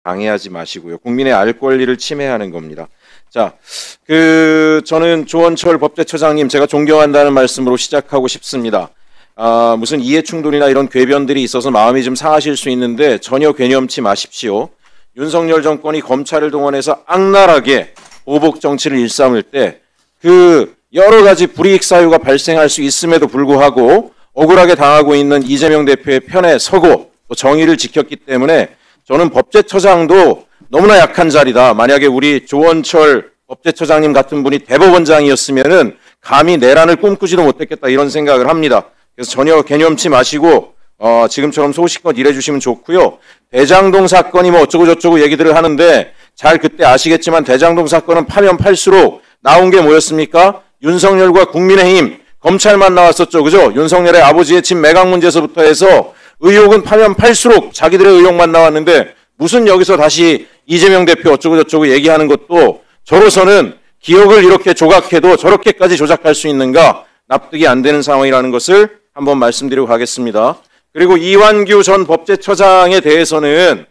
방해하지 마시고요. 국민의 알 권리를 침해하는 겁니다. 자, 저는 조원철 법제처장님 제가 존경한다는 말씀으로 시작하고 싶습니다. 무슨 이해충돌이나 이런 궤변들이 있어서 마음이 좀 상하실 수 있는데 전혀 괴념치 마십시오. 윤석열 정권이 검찰을 동원해서 악랄하게 보복 정치를 일삼을 때 여러 가지 불이익 사유가 발생할 수 있음에도 불구하고 억울하게 당하고 있는 이재명 대표의 편에 서고 정의를 지켰기 때문에 저는 법제처장도 너무나 약한 자리다. 만약에 우리 조원철 법제처장님 같은 분이 대법원장이었으면은 감히 내란을 꿈꾸지도 못했겠다 이런 생각을 합니다. 그래서 전혀 개념치 마시고 지금처럼 소식껏 일해주시면 좋고요. 대장동 사건이 뭐 어쩌고 저쩌고 얘기들을 하는데 잘 그때 아시겠지만 대장동 사건은 파면 팔수록 나온 게 뭐였습니까? 윤석열과 국민의힘 검찰만 나왔었죠. 그죠? 윤석열의 아버지의 집 매각 문제에서부터 해서 의혹은 파면 팔수록 자기들의 의혹만 나왔는데 무슨 여기서 다시 이재명 대표 어쩌고 저쩌고 얘기하는 것도 저로서는 기억을 이렇게 조각해도 저렇게까지 조작할 수 있는가 납득이 안 되는 상황이라는 것을 한번 말씀드리고 가겠습니다. 그리고 이완규 전 법제처장에 대해서는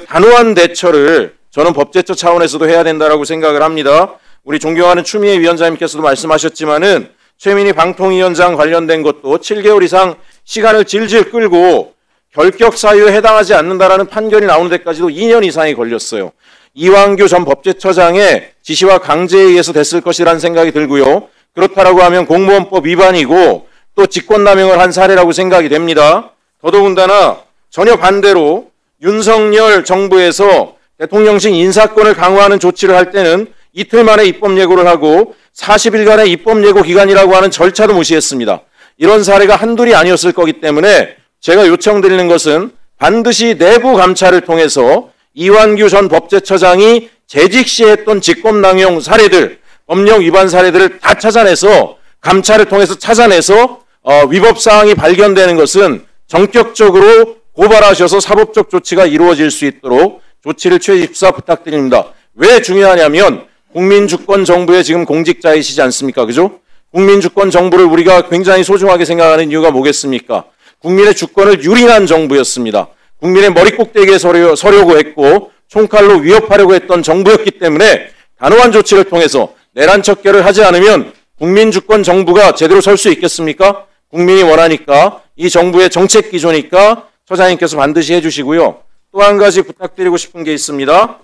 단호한 대처를 저는 법제처 차원에서도 해야 된다라고 생각을 합니다. 우리 존경하는 추미애 위원장님께서도 말씀하셨지만은 최민희 방통위원장 관련된 것도 7개월 이상 시간을 질질 끌고 결격 사유에 해당하지 않는다라는 판결이 나오는 데까지도 2년 이상이 걸렸어요. 이완규 전 법제처장의 지시와 강제에 의해서 됐을 것이라는 생각이 들고요. 그렇다라고 하면 공무원법 위반이고 또 직권남용을 한 사례라고 생각이 됩니다. 더더군다나 전혀 반대로 윤석열 정부에서 대통령실 인사권을 강화하는 조치를 할 때는 이틀 만에 입법 예고를 하고 40일간의 입법 예고 기간이라고 하는 절차도 무시했습니다. 이런 사례가 한둘이 아니었을 거기 때문에 제가 요청드리는 것은 반드시 내부 감찰을 통해서 이완규 전 법제처장이 재직 시에 했던 직권남용 사례들, 법령 위반 사례들을 다 찾아내서 감찰을 통해서 찾아내서 위법사항이 발견되는 것은 전격적으로 고발하셔서 사법적 조치가 이루어질 수 있도록 조치를 취하십사 부탁드립니다. 왜 중요하냐면 국민주권 정부의 지금 공직자이시지 않습니까? 그죠? 국민주권 정부를 우리가 굉장히 소중하게 생각하는 이유가 뭐겠습니까? 국민의 주권을 유린한 정부였습니다. 국민의 머리 꼭대기에 서려고 했고 총칼로 위협하려고 했던 정부였기 때문에 단호한 조치를 통해서 내란 척결을 하지 않으면 국민주권 정부가 제대로 설 수 있겠습니까? 국민이 원하니까 이 정부의 정책 기조니까 처장님께서 반드시 해주시고요. 또 한 가지 부탁드리고 싶은 게 있습니다.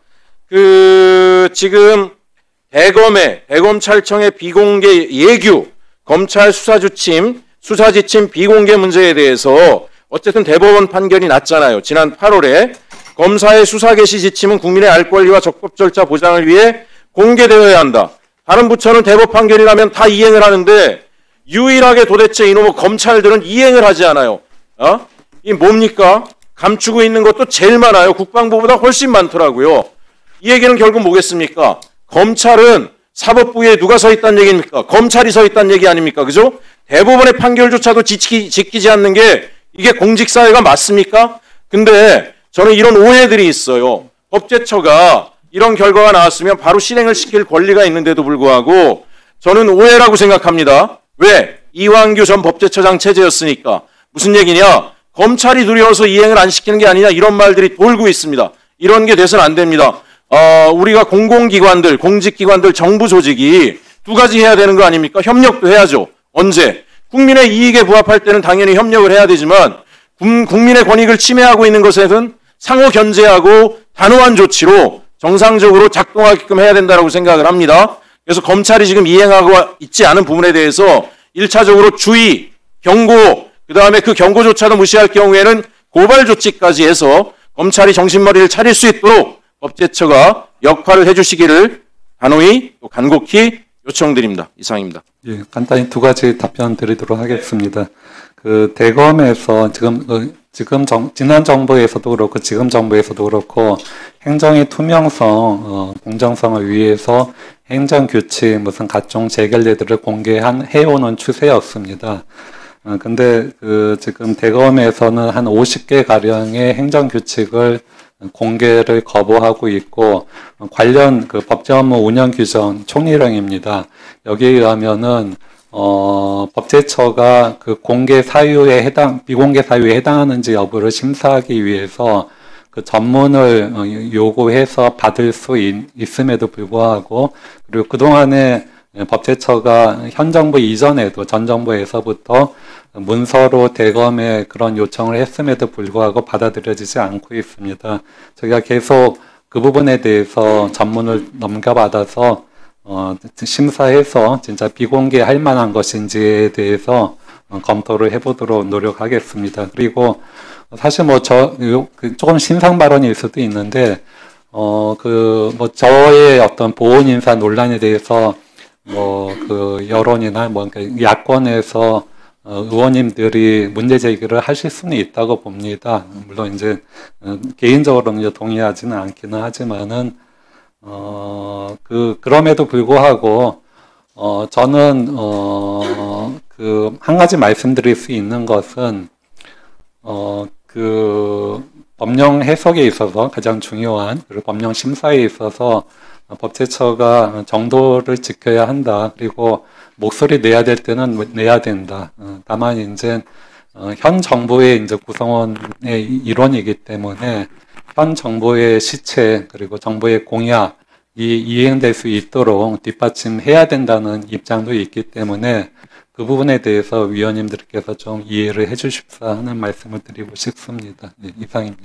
지금 대검찰청의 비공개 예규, 검찰 수사지침 비공개 문제에 대해서 어쨌든 대법원 판결이 났잖아요. 지난 8월에 검사의 수사 개시 지침은 국민의 알 권리와 적법 절차 보장을 위해 공개되어야 한다. 다른 부처는 대법 판결이 나면 다 이행을 하는데 유일하게 도대체 이놈의 검찰들은 이행을 하지 않아요. 이 뭡니까? 감추고 있는 것도 제일 많아요. 국방부보다 훨씬 많더라고요. 이 얘기는 결국 뭐겠습니까? 검찰은 사법부에 누가 서 있다는 얘기입니까? 검찰이 서 있다는 얘기 아닙니까? 그죠? 대법원의 판결조차도 지키지 않는 게 이게 공직사회가 맞습니까? 근데 저는 이런 오해들이 있어요. 법제처가 이런 결과가 나왔으면 바로 실행을 시킬 권리가 있는데도 불구하고 저는 오해라고 생각합니다. 왜? 이완규 전 법제처장 체제였으니까. 무슨 얘기냐? 검찰이 두려워서 이행을 안 시키는 게 아니냐 이런 말들이 돌고 있습니다. 이런 게 돼서는 안 됩니다. 우리가 공공기관들, 공직기관들, 정부 조직이 두 가지 해야 되는 거 아닙니까? 협력도 해야죠. 언제? 국민의 이익에 부합할 때는 당연히 협력을 해야 되지만 국민의 권익을 침해하고 있는 것에는 상호 견제하고 단호한 조치로 정상적으로 작동하게끔 해야 된다고 생각을 합니다. 그래서 검찰이 지금 이행하고 있지 않은 부분에 대해서 1차적으로 주의, 경고, 그다음에 그 경고조차도 무시할 경우에는 고발 조치까지 해서 검찰이 정신머리를 차릴 수 있도록 법제처가 역할을 해주시기를 단호히 또 간곡히 요청드립니다. 이상입니다. 예, 간단히 두 가지 답변 드리도록 하겠습니다. 대검에서 지난 정부에서도 그렇고 지금 정부에서도 그렇고 행정의 투명성, 공정성을 위해서 행정규칙, 무슨 각종 재결례들을 해오는 추세였습니다. 근데 지금 대검에서는 한 50개 가량의 행정규칙을 공개를 거부하고 있고 관련 법제업무 운영 규정 총리령입니다. 여기에 의하면은 법제처가 비공개 사유에 해당하는지 여부를 심사하기 위해서 그 전문을 요구해서 받을 수 있음에도 불구하고, 그리고 그동안에 법제처가 현 정부 이전에도 전 정부에서부터 문서로 대검에 그런 요청을 했음에도 불구하고 받아들여지지 않고 있습니다. 저희가 계속 그 부분에 대해서 전문을 넘겨받아서 심사해서 진짜 비공개할 만한 것인지에 대해서 검토를 해보도록 노력하겠습니다. 그리고 사실 조금 신상 발언일 수도 있는데 저의 어떤 보훈 인사 논란에 대해서 여론이나 야권에서 의원님들이 문제 제기를 하실 수는 있다고 봅니다. 물론 이제 개인적으로는 이제 동의하지는 않기는 하지만은 그럼에도 불구하고 저는 한 가지 말씀드릴 수 있는 것은 법령 해석에 있어서 가장 중요한, 그리고 법령 심사에 있어서 법제처가 정도를 지켜야 한다. 그리고 목소리 내야 될 때는 내야 된다. 다만 이제 현 정부의 이제 구성원의 일원이기 때문에 현 정부의 시체 그리고 정부의 공약이 이행될 수 있도록 뒷받침해야 된다는 입장도 있기 때문에 그 부분에 대해서 위원님들께서 좀 이해를 해주십사 하는 말씀을 드리고 싶습니다. 네, 이상입니다.